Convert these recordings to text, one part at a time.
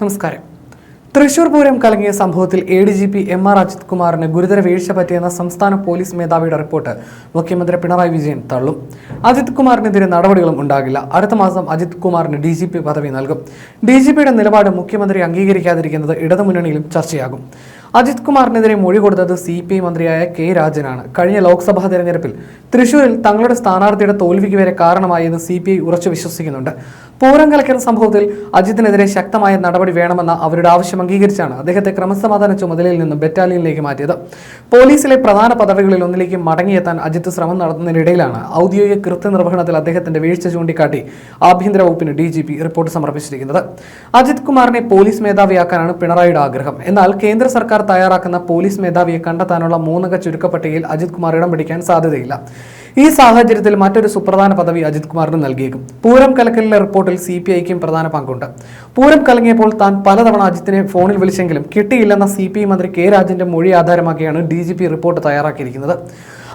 നമസ്കാരം. തൃശൂർ പൂരം കലങ്ങിയ സംഭവത്തിൽ ADGP MR അജിത് കുമാറിന് ഗുരുതര വീഴ്ച പറ്റിയെന്ന സംസ്ഥാന പോലീസ് മേധാവിയുടെ റിപ്പോർട്ട് മുഖ്യമന്ത്രി പിണറായി വിജയൻ തള്ളും. അജിത് കുമാറിനെതിരെ നടപടികളും ഉണ്ടാകില്ല. അടുത്ത മാസം അജിത് കുമാറിന് DGP പദവി നൽകും. DGPയുടെ നിലപാട് മുഖ്യമന്ത്രി അംഗീകരിക്കാതിരിക്കുന്നത് ഇടതുമുന്നണിയിലും ചർച്ചയാകും. അജിത് കുമാറിനെതിരെ മൊഴി കൊടുത്തത് CPI മന്ത്രിയായ K രാജനാണ്. കഴിഞ്ഞ ലോക്സഭാ തെരഞ്ഞെടുപ്പിൽ തൃശൂരിൽ തങ്ങളുടെ സ്ഥാനാർത്ഥിയുടെ തോൽവിക്ക് വരെ കാരണമായെന്ന് CPI ഉറച്ചു വിശ്വസിക്കുന്നുണ്ട്. പൂരം കലക്കുന്ന സംഭവത്തിൽ അജിത്തിനെതിരെ ശക്തമായ നടപടി വേണമെന്ന അവരുടെ ആവശ്യം അംഗീകരിച്ചാണ് അദ്ദേഹത്തെ ക്രമസമാധാന ചുമതലയിൽ നിന്നും ബറ്റാലിയനിലേക്ക് മാറ്റിയത്. പോലീസിലെ പ്രധാന പദവികളിൽ ഒന്നിലേക്ക് മടങ്ങിയെത്താൻ അജിത്ത് ശ്രമം നടത്തുന്നതിനിടയിലാണ് ഔദ്യോഗിക കൃത്യനിർവഹണത്തിൽ അദ്ദേഹത്തിന്റെ വീഴ്ച ചൂണ്ടിക്കാട്ടി ആഭ്യന്തര വകുപ്പിന് DGP റിപ്പോർട്ട് സമർപ്പിച്ചിരിക്കുന്നത്. അജിത് കുമാറിനെ പോലീസ് മേധാവിയാക്കാനാണ് പിണറായിയുടെ ആഗ്രഹം. എന്നാൽ കേന്ദ്ര സർക്കാർ തയ്യാറാക്കുന്ന പോലീസ് മേധാവിയെ കണ്ടെത്താനുള്ള 3 ചുരുക്കപ്പട്ടികയിൽ അജിത് കുമാർ ഇടം പിടിക്കാൻ സാധ്യതയില്ല. ഈ സാഹചര്യത്തിൽ മറ്റൊരു സുപ്രധാന പദവി അജിത് കുമാറിന് നൽകിയേക്കും. പൂരം കലക്കലിലെ റിപ്പോർട്ടിൽ CPIക്കും പ്രധാന പങ്കുണ്ട്. പൂരം കലങ്ങിയപ്പോൾ താൻ പലതവണ അജിത്തിനെ ഫോണിൽ വിളിച്ചെങ്കിലും കിട്ടിയില്ലെന്ന CPI മന്ത്രി K രാജന്റെ മൊഴി ആധാരമാക്കിയാണ് DGP റിപ്പോർട്ട് തയ്യാറാക്കിയിരിക്കുന്നത്.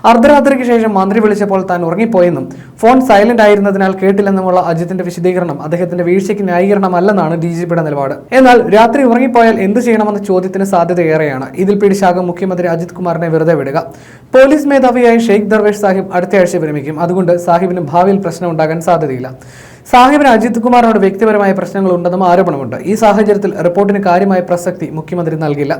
അർദ്ധരാത്രിക്ക് ശേഷം മന്ത്രി വിളിച്ചപ്പോൾ താൻ ഉറങ്ങിപ്പോയെന്നും ഫോൺ സൈലന്റ് ആയിരുന്നതിനാൽ കേട്ടില്ലെന്നുമുള്ള അജിത്തിന്റെ വിശദീകരണം അദ്ദേഹത്തിന്റെ വീഴ്ചയ്ക്ക് ന്യായീകരണമല്ലെന്നാണ് DGPയുടെ നിലപാട്. എന്നാൽ രാത്രി ഉറങ്ങിപ്പോയാൽ എന്ത് ചെയ്യണമെന്ന ചോദ്യത്തിന് സാധ്യതയേറെയാണ്. ഇതിൽ പിടിച്ചാകും മുഖ്യമന്ത്രി അജിത് കുമാറിനെ വെറുതെ വിടുക. പോലീസ് മേധാവിയായ ഷെയ്ഖ് ദർവേഷ് സാഹിബ് അടുത്തയാഴ്ച വിരമിക്കും. അതുകൊണ്ട് സാഹിബിന് ഭാവിയിൽ പ്രശ്നം ഉണ്ടാകാൻ സാധ്യതയില്ല. സാഹിബിന് അജിത് കുമാറിനോട് വ്യക്തിപരമായ പ്രശ്നങ്ങൾ ഉണ്ടെന്നും ആരോപണമുണ്ട്. ഈ സാഹചര്യത്തിൽ റിപ്പോർട്ടിന് കാര്യമായ പ്രസക്തി മുഖ്യമന്ത്രി നൽകില്ല.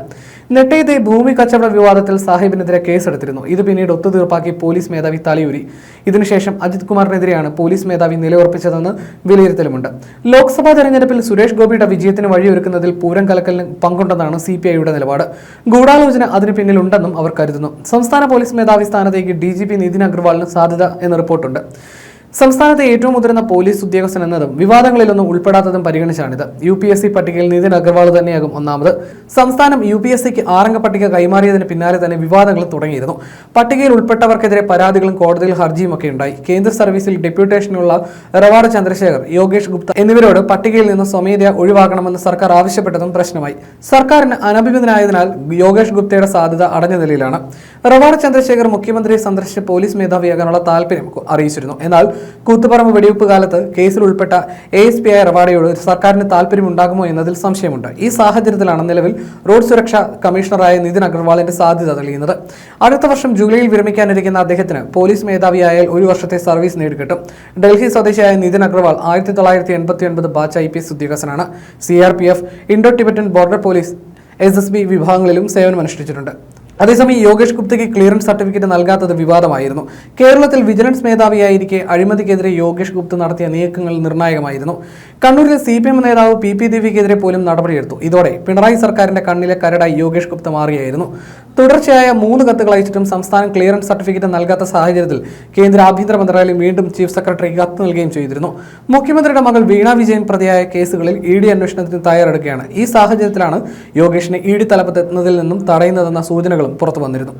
നെട്ടയത്തെ ഭൂമി കച്ചവട വിവാദത്തിൽ സാഹിബിനെതിരെ കേസെടുത്തിരുന്നു. ഇത് പിന്നീട് ഒത്തുതീർപ്പാക്കി പോലീസ് മേധാവി തലയൂരി. ഇതിനുശേഷം അജിത് കുമാറിനെതിരെയാണ് പോലീസ് മേധാവി നിലയുറപ്പിച്ചതെന്ന് വിലയിരുത്തലുമുണ്ട്. ലോക്സഭാ തെരഞ്ഞെടുപ്പിൽ സുരേഷ് ഗോപിയുടെ വിജയത്തിന് വഴിയൊരുക്കുന്നതിൽ പൂരം കലക്കലിന് പങ്കുണ്ടെന്നാണ് CPIയുടെ നിലപാട്. ഗൂഢാലോചന അതിന് പിന്നിലുണ്ടെന്നും അവർ കരുതുന്നു. സംസ്ഥാന പോലീസ് മേധാവി സ്ഥാനത്തേക്ക് DGP നിതിൻ അഗർവാളിന് സാധ്യത എന്ന റിപ്പോർട്ടുണ്ട്. സംസ്ഥാനത്തെ ഏറ്റവും മുതിർന്ന പോലീസ് ഉദ്യോഗസ്ഥൻ എന്നതും വിവാദങ്ങളിലൊന്നും ഉൾപ്പെടാത്തതും പരിഗണിച്ചാണിത്. UPSC പട്ടികയിൽ നിതിൻ അഗർവാൾ തന്നെയാകും ഒന്നാമത്. സംസ്ഥാനം UPSCക്ക് 6 പട്ടിക കൈമാറിയതിന് പിന്നാലെ തന്നെ വിവാദങ്ങൾ തുടങ്ങിയിരുന്നു. പട്ടികയിൽ ഉൾപ്പെട്ടവർക്കെതിരെ പരാതികളും കോടതിയിൽ ഹർജിയും ഒക്കെ ഉണ്ടായി. കേന്ദ്ര സർവീസിൽ ഡെപ്യൂട്ടേഷനുള്ള റവാഡ ചന്ദ്രശേഖർ, യോഗേഷ് ഗുപ്ത എന്നിവരോട് പട്ടികയിൽ നിന്ന് സ്വമേധയാ ഒഴിവാക്കണമെന്ന് സർക്കാർ ആവശ്യപ്പെട്ടതും പ്രശ്നമായി. സർക്കാരിന് അനഭിമതനായതിനാൽ യോഗേഷ് ഗുപ്തയുടെ സാധ്യത അടഞ്ഞ നിലയിലാണ്. റവാഡ ചന്ദ്രശേഖർ മുഖ്യമന്ത്രിയെ സന്ദർശിച്ച് പോലീസ് മേധാവിയാകാനുള്ള താല്പര്യം അറിയിച്ചിരുന്നു. എന്നാൽ കൂത്തുപറമ്പ് വെടിവെപ്പ് കാലത്ത് കേസിൽ ഉൾപ്പെട്ട ASP ആയ റവാഡയോട് സർക്കാരിന് താല്പര്യമുണ്ടാകുമോ എന്നതിൽ സംശയമുണ്ട്. ഈ സാഹചര്യത്തിലാണ് നിലവിൽ റോഡ് സുരക്ഷാ കമ്മീഷണറായ നിതിൻ അഗർവാളിന്റെ സാധ്യത തെളിയുന്നത്. അടുത്ത വർഷം ജൂലൈയിൽ വിരമിക്കാനിരിക്കുന്ന അദ്ദേഹത്തിന് പോലീസ് മേധാവിയായാൽ 1 വർഷത്തെ സർവീസ് നേടിക്കിട്ടും. ഡൽഹി സ്വദേശിയായ നിതിൻ അഗർവാൾ 1989 ബാച്ച് IPS ഉദ്യോഗസ്ഥനാണ്. CRPF, Indo Tibetan border police, SSB വിഭാഗങ്ങളിലും സേവനമനുഷ്ഠിച്ചിട്ടുണ്ട്. അതേസമയം യോഗേഷ് ഗുപ്തയ്ക്ക് ക്ലിയറൻസ് സർട്ടിഫിക്കറ്റ് നൽകാത്തത് വിവാദമായിരുന്നു. കേരളത്തിൽ വിജിലൻസ് മേധാവിയായിരിക്കെ അഴിമതിക്കെതിരെ യോഗേഷ് ഗുപ്ത നടത്തിയ നീക്കങ്ങൾ നിർണായകമായിരുന്നു. കണ്ണൂരിലെ CPM നേതാവ് PP ദേവിക്കെതിരെ പോലും നടപടിയെടുത്തു. ഇതോടെ പിണറായി സർക്കാരിന്റെ കണ്ണിലെ കരടായി യോഗേഷ് ഗുപ്ത മാറിയായിരുന്നു. തുടർച്ചയായ 3 കത്തുകൾ അയച്ചിട്ടും സംസ്ഥാനം ക്ലിയറൻസ് സർട്ടിഫിക്കറ്റ് നൽകാത്ത സാഹചര്യത്തിൽ കേന്ദ്ര ആഭ്യന്തര മന്ത്രാലയം വീണ്ടും ചീഫ് സെക്രട്ടറിക്ക് കത്ത് നൽകുകയും ചെയ്തിരുന്നു. മുഖ്യമന്ത്രിയുടെ മകൾ വീണ വിജയൻ പ്രതിയായ കേസുകളിൽ ED അന്വേഷണത്തിന് തയ്യാറെടുക്കുകയാണ്. ഈ സാഹചര്യത്തിലാണ് യോഗേഷിനെ ED തലപ്പത്തെത്തുന്നതിൽ നിന്നും തടയുന്നതെന്ന സൂചനകൾ പുറത്തു വന്നിരുന്നു.